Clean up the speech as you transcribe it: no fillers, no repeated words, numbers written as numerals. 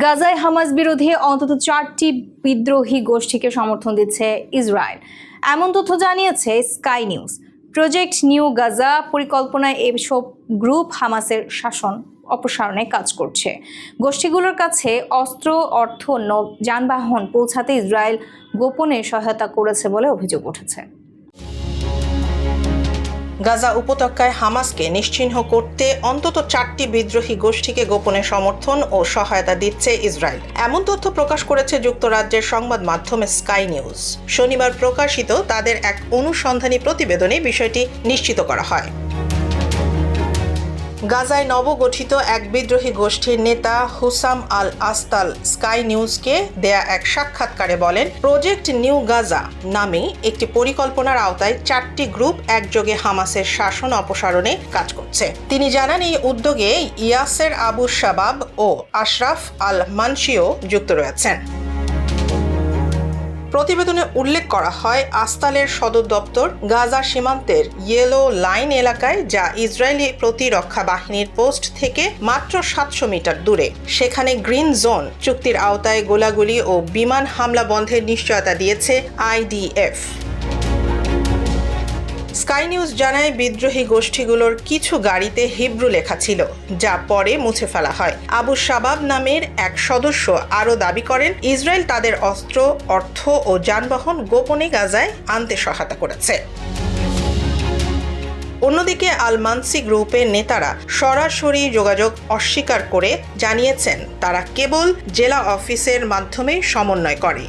গাজায় হামাস বিরোধী অন্তত 4টি বিদ্রোহী গোষ্ঠীকে সমর্থন দিচ্ছে ইসরায়েল, এমন তথ্য জানিয়েছে sky news. Project new Gaza পরিকল্পনায় এসব গ্রুপ হামাসের শাসন অপসারণে কাজ করছে। গোষ্ঠীগুলোর কাছে অস্ত্র, অর্থ, যানবাহন পৌঁছাতে ইসরায়েল গোপনে সহায়তা করেছে বলে অভিযোগ উঠেছে। গাজা উপত্যকায় হামাসকে নিশ্চিহ্ন করতে অন্তত 4টি বিদ্রোহী গোষ্ঠীকে গোপনে সমর্থন ও সহায়তা দিচ্ছে ইসরায়েল, এমন তথ্য প্রকাশ করেছে যুক্তরাজ্যের সংবাদ মাধ্যম স্কাই নিউজ। শনিবার প্রকাশিত তাদের এক অনুসন্ধানী প্রতিবেদনে বিষয়টি নিশ্চিত করা হয়। গাজায় নবগঠিত এক বিদ্রোহী গোষ্ঠীর নেতা হুসাম আল আসতাল স্কাই নিউজকে দেয়া এক সাক্ষাৎকারে বলেন, প্রজেক্ট নিউ গাজা নামে একটি পরিকল্পনার আওতায় 4টি গ্রুপ একযোগে হামাসের শাসন অপসারণে কাজ করছে। তিনি জানান, এই উদ্যোগে ইয়াসের আবু শাবাব ও আশরাফ আল মানশিও যুক্ত রয়েছেন। প্রতিবেদনে উল্লেখ করা হয়, আসতালের সদর দপ্তর গাজা সীমান্তের ইয়েলো লাইন এলাকায়, যা ইসরায়েলি প্রতিরক্ষা বাহিনীর পোস্ট থেকে মাত্র 700 মিটার দূরে। সেখানে গ্রিন জোন চুক্তির আওতায় গোলাগুলি ও বিমান হামলা বন্ধের নিশ্চয়তা দিয়েছে IDF। স্কাই নিউজ জানায়, বিদ্রোহী গোষ্ঠীগুলোর কিছু গাড়িতে হিব্রু লেখা ছিল, যা পরে মুছে ফেলা হয়। আবু শাবাব নামের এক সদস্য আরও দাবি করেন, ইসরায়েল তাদের অস্ত্র, অর্থ ও যানবাহন গোপনে গাজায় আনতে সহায়তা করেছে। অন্যদিকে আল মানসি গ্রুপের নেতারা সরাসরি যোগাযোগ অস্বীকার করে জানিয়েছেন, তারা কেবল জেলা অফিসের মাধ্যমে সমন্বয় করে।